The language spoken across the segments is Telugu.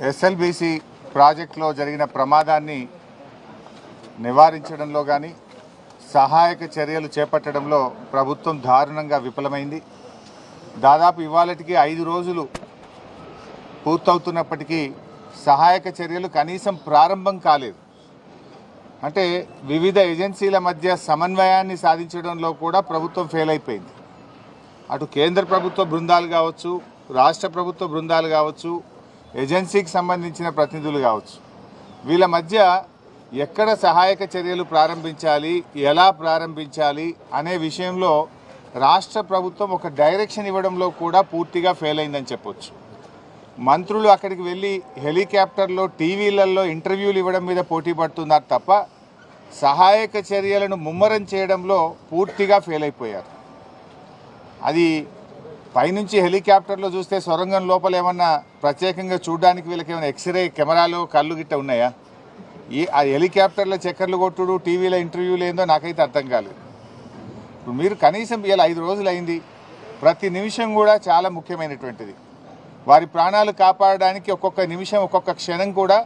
ఎస్ఎల్బీసీ ప్రాజెక్టులో జరిగిన ప్రమాదాన్ని నివారించడంలో కానీ సహాయక చర్యలు చేపట్టడంలో ప్రభుత్వం దారుణంగా విఫలమైంది. దాదాపు ఇవాళటికి 5 రోజులు పూర్తవుతున్నప్పటికీ సహాయక చర్యలు కనీసం ప్రారంభం కాలేదు. అంటే వివిధ ఏజెన్సీల మధ్య సమన్వయాన్ని సాధించడంలో కూడా ప్రభుత్వం ఫెయిల్ అయిపోయింది. అటు కేంద్ర ప్రభుత్వ బృందాలు కావచ్చు, రాష్ట్ర ప్రభుత్వ బృందాలు కావచ్చు, ఏజెన్సీకి సంబంధించిన ప్రతినిధులు కావచ్చు, వీళ్ళ మధ్య ఎక్కడ సహాయక చర్యలు ప్రారంభించాలి, ఎలా ప్రారంభించాలి అనే విషయంలో రాష్ట్ర ప్రభుత్వం ఒక డైరెక్షన్ ఇవ్వడంలో కూడా పూర్తిగా ఫెయిల్ అయిందని చెప్పొచ్చు. మంత్రులు అక్కడికి వెళ్ళి హెలికాప్టర్లో టీవీలలో ఇంటర్వ్యూలు ఇవ్వడం మీద పోటీ పడుతున్నారు తప్ప సహాయక చర్యలను ముమ్మరం చేయడంలో పూర్తిగా ఫెయిల్ అయిపోయారు. అది పైనుంచి హెలికాప్టర్లో చూస్తే సొరంగం లోపల ఏమన్నా ప్రత్యేకంగా చూడడానికి వీళ్ళకి ఏమైనా ఎక్స్రే కెమెరాలు కళ్ళు గిట్ట ఉన్నాయా? ఆ హెలికాప్టర్లో చక్కర్లు కొట్టుడు, టీవీలో ఇంటర్వ్యూలు ఏందో నాకైతే అర్థం కాలేదు. ఇప్పుడు మీరు కనీసం ఇలా 5 రోజులు అయింది, ప్రతి నిమిషం కూడా చాలా ముఖ్యమైనటువంటిది. వారి ప్రాణాలు కాపాడడానికి ఒక్కొక్క నిమిషం, ఒక్కొక్క క్షణం కూడా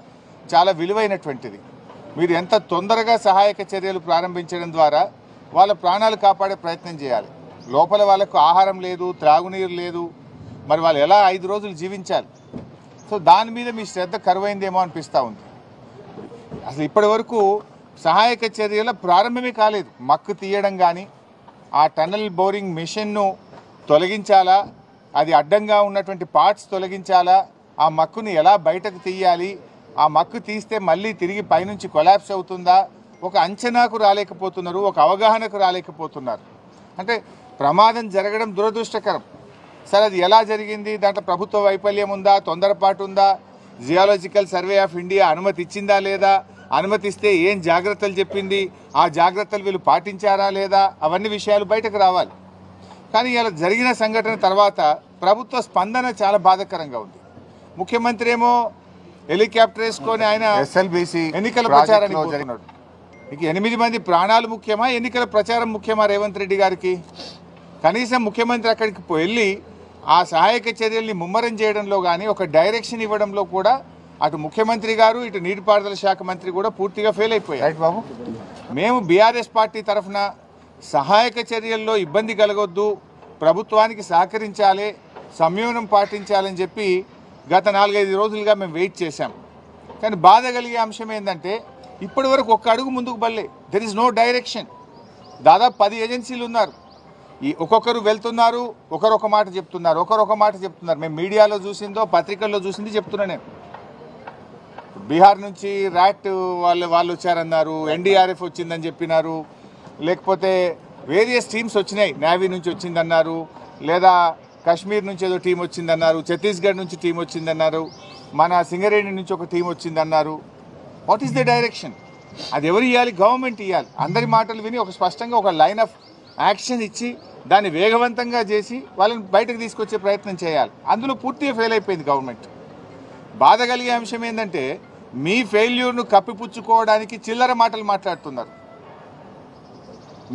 చాలా విలువైనటువంటిది. మీరు ఎంత తొందరగా సహాయక చర్యలు ప్రారంభించడం ద్వారా వాళ్ళ ప్రాణాలు కాపాడే ప్రయత్నం చేయాలి. లోపల వాళ్ళకు ఆహారం లేదు, త్రాగునీరు లేదు, మరి వాళ్ళు ఎలా 5 రోజులు జీవించాలి? సో దాని మీద మీ శ్రద్ధ కరువైందేమో అనిపిస్తూ ఉంది. అసలు ఇప్పటి వరకు సహాయక చర్యల ప్రారంభమే కాలేదు. మక్కు తీయడం కానీ, ఆ టన్నల్ బోరింగ్ మిషన్ను తొలగించాలా, అది అడ్డంగా ఉన్నటువంటి పార్ట్స్ తొలగించాలా, ఆ మక్కుని ఎలా బయటకు తీయాలి, ఆ మక్కు తీస్తే మళ్ళీ తిరిగి పైనుంచి కొలాప్స్ అవుతుందా, ఒక అంచనాకు రాలేకపోతున్నారు, ఒక అవగాహనకు రాలేకపోతున్నారు. అంటే ప్రమాదం జరగడం దురదృష్టకరం. సరే, అది ఎలా జరిగింది, దాంట్లో ప్రభుత్వ వైఫల్యం ఉందా, తొందరపాటు ఉందా, జియాలజికల్ సర్వే ఆఫ్ ఇండియా అనుమతి ఇచ్చిందా లేదా, అనుమతిస్తే ఏం జాగ్రత్తలు చెప్పింది, ఆ జాగ్రత్తలు వీళ్ళు పాటించారా లేదా, అవన్నీ విషయాలు బయటకు రావాలి. కానీ ఇలా జరిగిన సంఘటన తర్వాత ప్రభుత్వ స్పందన చాలా బాధాకరంగా ఉంది. ముఖ్యమంత్రి ఏమో హెలికాప్టర్ వేసుకొని ఆయన ఎస్ఎల్బీసీ ఎన్నికల ప్రచారానికి జరిగినాడు. ఇక 8 మంది ప్రాణాలు ముఖ్యమా, ఎన్నికల ప్రచారం ముఖ్యమా రేవంత్ రెడ్డి గారికి? కనీసం ముఖ్యమంత్రి అక్కడికి వెళ్ళి ఆ సహాయక చర్యల్ని ముమ్మరం చేయడంలో కానీ, ఒక డైరెక్షన్ ఇవ్వడంలో కూడా అటు ముఖ్యమంత్రి గారు, ఇటు నీటిపారుదల శాఖ మంత్రి కూడా పూర్తిగా ఫెయిల్ అయిపోయారు. రైట్ బాబు, మేము బీఆర్ఎస్ పార్టీ తరఫున సహాయక చర్యల్లో ఇబ్బంది కలగొద్దు, ప్రభుత్వానికి సహకరించాలి, సంయమనం పాటించాలని చెప్పి గత 4-5 రోజులుగా మేము వెయిట్ చేశాం. కానీ బాధ కలిగే అంశం ఏంటంటే ఇప్పటి వరకు ఒక్క అడుగు ముందుకు బల్లే. There is no direction. దాదాపు 10 ఏజెన్సీలు ఉన్నారు. ఈ ఒక్కొక్కరు వెళ్తున్నారు, ఒకరొక మాట చెప్తున్నారు, ఒకరొక మాట చెప్తున్నారు. మేము మీడియాలో చూసిందో, పత్రికల్లో చూసింది చెప్తున్నా నేను. బీహార్ నుంచి ర్యాట్ వాళ్ళు వచ్చారన్నారు, ఎన్డీఆర్ఎఫ్ వచ్చిందని చెప్పినారు, లేకపోతే వేరియస్ టీమ్స్ వచ్చినాయి, నేవీ నుంచి వచ్చిందన్నారు, లేదా కాశ్మీర్ నుంచి ఏదో టీం వచ్చిందన్నారు, ఛత్తీస్గఢ్ నుంచి టీం వచ్చిందన్నారు, మన సింగరేణి నుంచి ఒక టీం వచ్చిందన్నారు. What is the direction? అది ఎవరు ఇవ్వాలి? గవర్నమెంట్ ఇవ్వాలి. అందరి మాటలు విని ఒక స్పష్టంగా ఒక లైన్ ఆఫ్ యాక్షన్ ఇచ్చి దాన్ని వేగవంతంగా చేసి వాళ్ళని బయటకు తీసుకొచ్చే ప్రయత్నం చేయాలి. అందులో పూర్తిగా ఫెయిల్ అయిపోయింది గవర్నమెంట్. బాధ కలిగే అంశం ఏంటంటే మీ ఫెయిల్యూర్ను కప్పిపుచ్చుకోవడానికి చిల్లర మాటలు మాట్లాడుతున్నారు.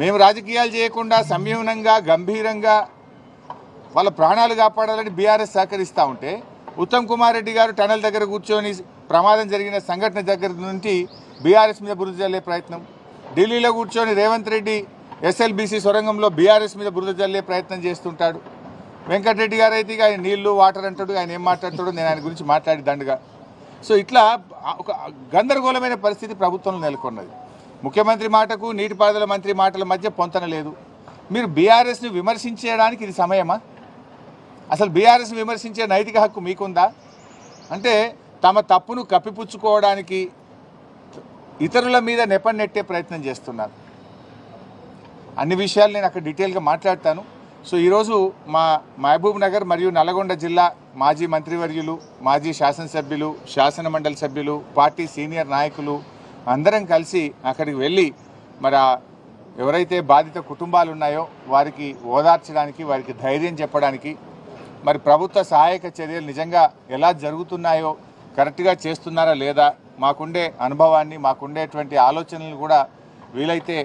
మేము రాజకీయాలు చేయకుండా సంయమనంగా, గంభీరంగా వాళ్ళ ప్రాణాలు కాపాడాలని బీఆర్ఎస్ సహకరిస్తూ ఉంటే, ఉత్తమ్ కుమార్ రెడ్డి గారు టనల్ దగ్గర కూర్చొని ప్రమాదం జరిగిన సంఘటన దగ్గర నుంచి బీఆర్ఎస్ మీద బురద జల్లే ప్రయత్నం, ఢిల్లీలో కూర్చొని రేవంత్ రెడ్డి ఎస్ఎల్బీసీ సొరంగంలో బీఆర్ఎస్ మీద బురద జల్లే ప్రయత్నం చేస్తుంటాడు. వెంకటరెడ్డి గారు అయితే ఆయన నీళ్లు, వాటర్ అంటాడు, ఆయన ఏం మాట్లాడతాడో నేను ఆయన గురించి మాట్లాడి దండగా. సో ఇట్లా ఒక గందరగోళమైన పరిస్థితి ప్రభుత్వంలో నెలకొన్నది. ముఖ్యమంత్రి మాటకు నీటిపారుదల మంత్రి మాటల మధ్య పొంతన లేదు. మీరు బీఆర్ఎస్ని విమర్శించడానికి ఇది సమయమా? అసలు బీఆర్ఎస్ని విమర్శించే నైతిక హక్కు మీకుందా? అంటే తమ తప్పును కప్పిపుచ్చుకోవడానికి ఇతరుల మీద నెట్టే ప్రయత్నం చేస్తున్నారు. అన్ని విషయాలు నేను అక్కడ డీటెయిల్గా మాట్లాడతాను. సో ఈరోజు మా మహబూబ్ నగర్ మరియు నల్గొండ జిల్లా మాజీ మంత్రివర్యులు, మాజీ శాసనసభ్యులు, శాసనమండలి సభ్యులు, పార్టీ సీనియర్ నాయకులు అందరం కలిసి అక్కడికి వెళ్ళి మరి ఎవరైతే బాధిత కుటుంబాలు ఉన్నాయో వారికి ఓదార్చడానికి, వారికి ధైర్యం చెప్పడానికి, మరి ప్రభుత్వ సహాయక చర్యలు నిజంగా ఎలా జరుగుతున్నాయో, కరెక్ట్గా చేస్తున్నారా లేదా, మాకుండే అనుభవాన్ని, మాకుండేటువంటి ఆలోచనలు కూడా వీలైతే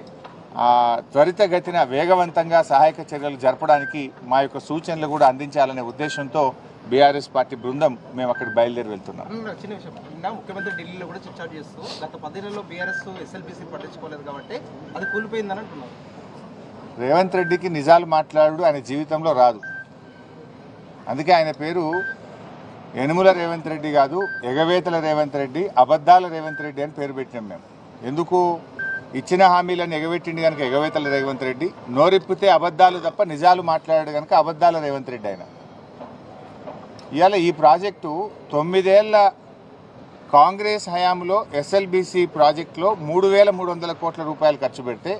త్వరితగతిన వేగవంతంగా సహాయక చర్యలు జరపడానికి మా యొక్క సూచనలు కూడా అందించాలనే ఉద్దేశంతో బీఆర్ఎస్ పార్టీ బృందం మేము అక్కడికి బయలుదేరి వెళ్తున్నాం. చిన్న విషయం, ముఖ్యమంత్రి ఢిల్లీలో కూడా చిట్చాట్ చేస్తూ గత 10 నెలల్లో బీఆర్ఎస్ ఎస్ఎల్బీసీ పట్టించుకోలేదు కాబట్టి అది కూలిపోయిందని అంటున్నారు. రేవంత్ రెడ్డికి నిజాలు మాట్లాడు ఆయన జీవితంలో రాదు. అందుకే ఆయన పేరు యనుమల రేవంత్ రెడ్డి కాదు, ఎగవేతల రేవంత్ రెడ్డి, అబద్ధాల రేవంత్ రెడ్డి అని పేరు పెట్టినాం మేము. ఎందుకు? ఇచ్చిన హామీలను ఎగబెట్టింది కనుక ఎగవేతల రేవంత్ రెడ్డి, నోరిప్పితే అబద్ధాలు తప్ప నిజాలు మాట్లాడాడు కనుక అబద్ధాల రేవంత్ రెడ్డి ఆయన. ఇవాళ ఈ ప్రాజెక్టు 9 ఏళ్ల కాంగ్రెస్ హయాంలో ఎస్ఎల్బీసీ ప్రాజెక్టులో 3,300 కోట్ల రూపాయలు ఖర్చు పెడితే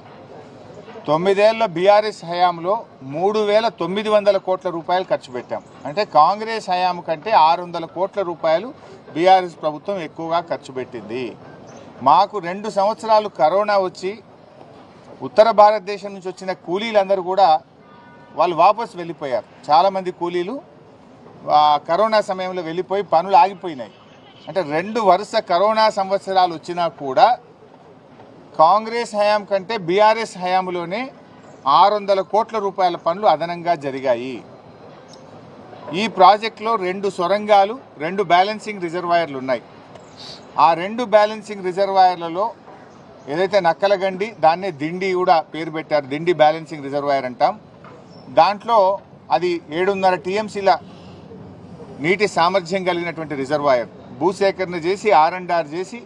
9 ఏళ్ల బీఆర్ఎస్ హయాంలో 3,900 కోట్ల రూపాయలు ఖర్చు పెట్టాం. అంటే కాంగ్రెస్ హయాం కంటే 600 కోట్ల రూపాయలు బీఆర్ఎస్ ప్రభుత్వం ఎక్కువగా ఖర్చు పెట్టింది. మాకు 2 సంవత్సరాలు కరోనా వచ్చి ఉత్తర భారతదేశం నుంచి వచ్చిన కూలీలందరూ కూడా వాళ్ళు వాపసు వెళ్ళిపోయారు. చాలామంది కూలీలు కరోనా సమయంలో వెళ్ళిపోయి పనులు ఆగిపోయినాయి. అంటే 2 వరుస కరోనా సంవత్సరాలు వచ్చినా కూడా కాంగ్రెస్ హయాం కంటే బీఆర్ఎస్ హయాంలోనే 600 కోట్ల రూపాయల పనులు అదనంగా జరిగాయి. ఈ ప్రాజెక్టులో 2 సొరంగాలు, 2 బ్యాలెన్సింగ్ రిజర్వాయర్లు ఉన్నాయి. ఆ 2 బ్యాలెన్సింగ్ రిజర్వాయర్లలో ఏదైతే నక్కలగండి, దాన్నే దిండి కూడా పేరు పెట్టారు, దిండి బ్యాలెన్సింగ్ రిజర్వాయర్ అంటాం. దాంట్లో అది 7.5 టీఎంసీల నీటి సామర్థ్యం కలిగినటువంటి రిజర్వాయర్. భూసేకరణ చేసి R&R చేసి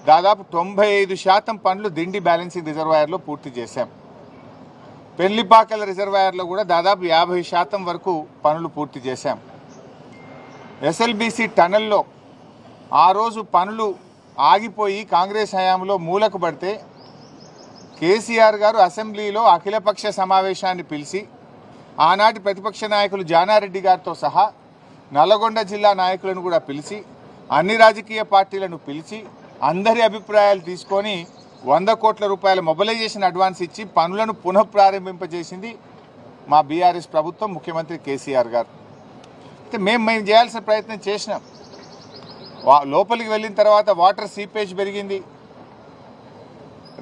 దాదాపు 95% పనులు దిండి బ్యాలెన్సింగ్ రిజర్వాయర్లో పూర్తి చేశాం. పెళ్లిపాకల రిజర్వాయర్లో కూడా దాదాపు 50% వరకు పనులు పూర్తి చేశాం. ఎస్ఎల్బీసీ టనల్లో ఆ రోజు పనులు ఆగిపోయి కాంగ్రెస్ హయాంలో మూలకు పడితే కేసీఆర్ గారు అసెంబ్లీలో అఖిలపక్ష సమావేశాన్ని పిలిచి ఆనాటి ప్రతిపక్ష నాయకులు జానారెడ్డి గారితో సహా నల్లగొండ జిల్లా నాయకులను కూడా పిలిచి అన్ని రాజకీయ పార్టీలను పిలిచి అందరి అభిప్రాయాలు తీసుకొని 100 కోట్ల రూపాయల మొబిలైజేషన్ అడ్వాన్స్ ఇచ్చి పనులను పునఃప్రారంభింపజేసింది మా బీఆర్ఎస్ ప్రభుత్వం, ముఖ్యమంత్రి కేసీఆర్ గారు. అయితే మేము చేయాల్సిన ప్రయత్నం చేసినాం. లోపలికి వెళ్ళిన తర్వాత వాటర్ సీపేజ్ పెరిగింది,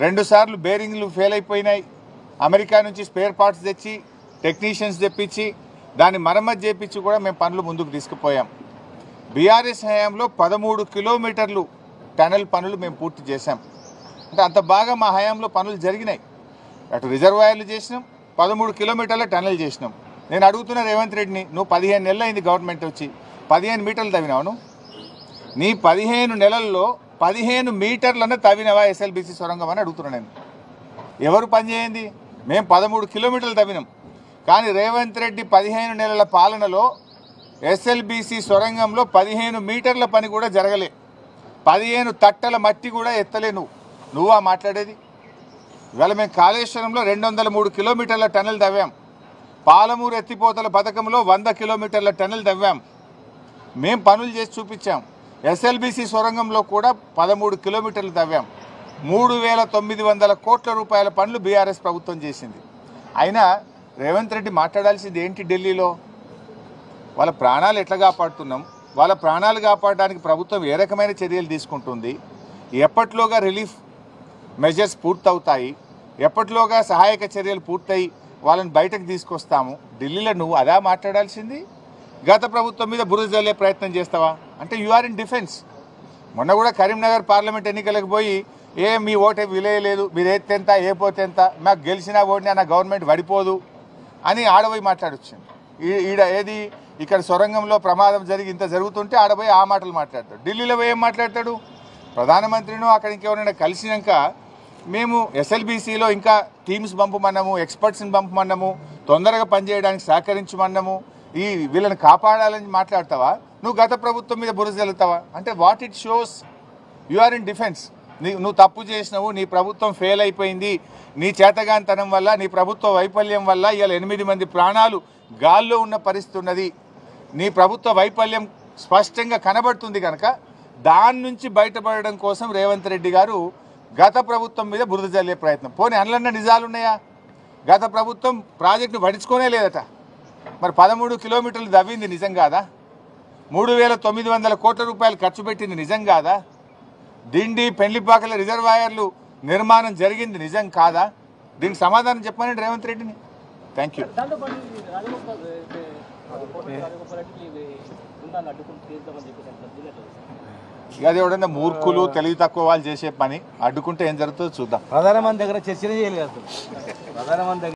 2 సార్లు బేరింగ్లు ఫెయిల్ అయిపోయినాయి. అమెరికా నుంచి స్పేర్ పార్ట్స్ తెచ్చి టెక్నీషియన్స్ తెప్పించి దాన్ని మరమ్మతు చేపించి కూడా మేము పనులు ముందుకు తీసుకుపోయాం. బీఆర్ఎస్ హయాంలో 13 కిలోమీటర్లు టనల్ పనులు మేము పూర్తి చేశాం. అంటే అంత బాగా మా హయాంలో పనులు జరిగినాయి. అటు రిజర్వాయర్లు చేసినాం, 13 కిలోమీటర్ల టనల్ చేసినాం. నేను అడుగుతున్న రేవంత్ రెడ్డిని, నువ్వు 15 నెలలు అయింది గవర్నమెంట్ వచ్చి, 15 మీటర్లు తవ్వినావు? నీ 15 నెలల్లో 15 మీటర్లన్నా తవ్వినవా ఎస్ఎల్బీసీ సొరంగం అని అడుగుతున్నాను నేను. ఎవరు పనిచేయండి? మేము 13 కిలోమీటర్లు తవ్వినాం. కానీ రేవంత్ రెడ్డి 15 నెలల పాలనలో ఎస్ఎల్బీసీ సొరంగంలో 15 మీటర్ల పని కూడా జరగలే, 15 తట్టల మట్టి కూడా ఎత్తలే. నువ్వా మాట్లాడేది? ఇవాళ మేము కాళేశ్వరంలో 203 కిలోమీటర్ల టనల్ తవ్వాం. పాలమూరు ఎత్తిపోతల పథకంలో 100 కిలోమీటర్ల టనల్ తవ్వాం. మేము పనులు చేసి చూపించాం. ఎస్ఎల్బీసీ సొరంగంలో కూడా 13 కిలోమీటర్లు తవ్వాం. 3,900 కోట్ల రూపాయల పనులు బీఆర్ఎస్ ప్రభుత్వం చేసింది. అయినా రేవంత్ రెడ్డి మాట్లాడాల్సింది ఏంటి? ఢిల్లీలో వాళ్ళ ప్రాణాలు ఎట్లా కాపాడుతున్నాం, వాళ్ళ ప్రాణాలు కాపాడడానికి ప్రభుత్వం ఏ రకమైన చర్యలు తీసుకుంటుంది, ఎప్పట్లోగా రిలీఫ్ మెజర్స్ పూర్తవుతాయి, ఎప్పట్లోగా సహాయక చర్యలు పూర్తయి వాళ్ళని బయటకు తీసుకొస్తాము. ఢిల్లీలో నువ్వు అదా మాట్లాడాల్సింది? గత ప్రభుత్వం మీద బురద జల్లే ప్రయత్నం చేస్తావా? అంటే యు ఆర్ ఇన్ డిఫెన్స్. మొన్న కూడా కరీంనగర్ పార్లమెంట్ ఎన్నికలకు పోయి మీ ఓటే విలేయలేదు, మీరు ఎత్తెంత ఏ పోతే ఎంత, మాకు గెలిచినా ఓడినా నా గవర్నమెంట్ పడిపోదు అని ఆడబోయి మాట్లాడొచ్చింది. ఏది ఇక్కడ సొరంగంలో ప్రమాదం జరిగి ఇంత జరుగుతుంటే ఆడబోయి ఆ మాటలు మాట్లాడతాడు. ఢిల్లీలో పోయి ఏం మాట్లాడతాడు? ప్రధానమంత్రిను అక్కడ ఇంకెవరైనా కలిసినాక మేము ఎస్ఎల్బీసీలో ఇంకా టీమ్స్ పంపమన్నాము, ఎక్స్పర్ట్స్ని పంపమన్నాము, తొందరగా పనిచేయడానికి సహకరించమన్నాము, వీళ్ళని కాపాడాలని మాట్లాడతావా? నువ్వు గత ప్రభుత్వం మీద బురద జల్లుతావా? అంటే what it shows? You are in defence. నువ్వు తప్పు చేసినావు, నీ ప్రభుత్వం ఫెయిల్ అయిపోయింది, నీ చేతగానితనం వల్ల, నీ ప్రభుత్వ వైఫల్యం వల్ల ఇవాళ 8 మంది ప్రాణాలు గాల్లో ఉన్న పరిస్థితి ఉన్నది. నీ ప్రభుత్వ వైఫల్యం స్పష్టంగా కనబడుతుంది కనుక దాని నుంచి బయటపడడం కోసం రేవంత్ రెడ్డి గారు గత ప్రభుత్వం మీద బురద జల్లే ప్రయత్నం. పోనీ అందులో నిజాలు ఉన్నాయా? గత ప్రభుత్వం ప్రాజెక్టును పడించుకోనే లేదట. మరి 13 కిలోమీటర్లు దవ్వింది నిజం కాదా? 3,900 కోట్ల రూపాయలు ఖర్చు పెట్టింది నిజం కాదా? దిండి పెళ్లిపాకల రిజర్వాయర్లు నిర్మాణం జరిగింది నిజం కాదా? దీనికి సమాధానం చెప్పమని రేవంత్ రెడ్డిని. Thank you. ఇక అది ఎవడన్నా మూర్ఖులు తెలివి తక్కువ వాళ్ళు చేసే పని, అడ్డుకుంటే ఏం జరుగుతుందో చూద్దాం. ప్రధానమంత్రి దగ్గర చర్చనే చేయలేదు. ప్రధానమంత్రి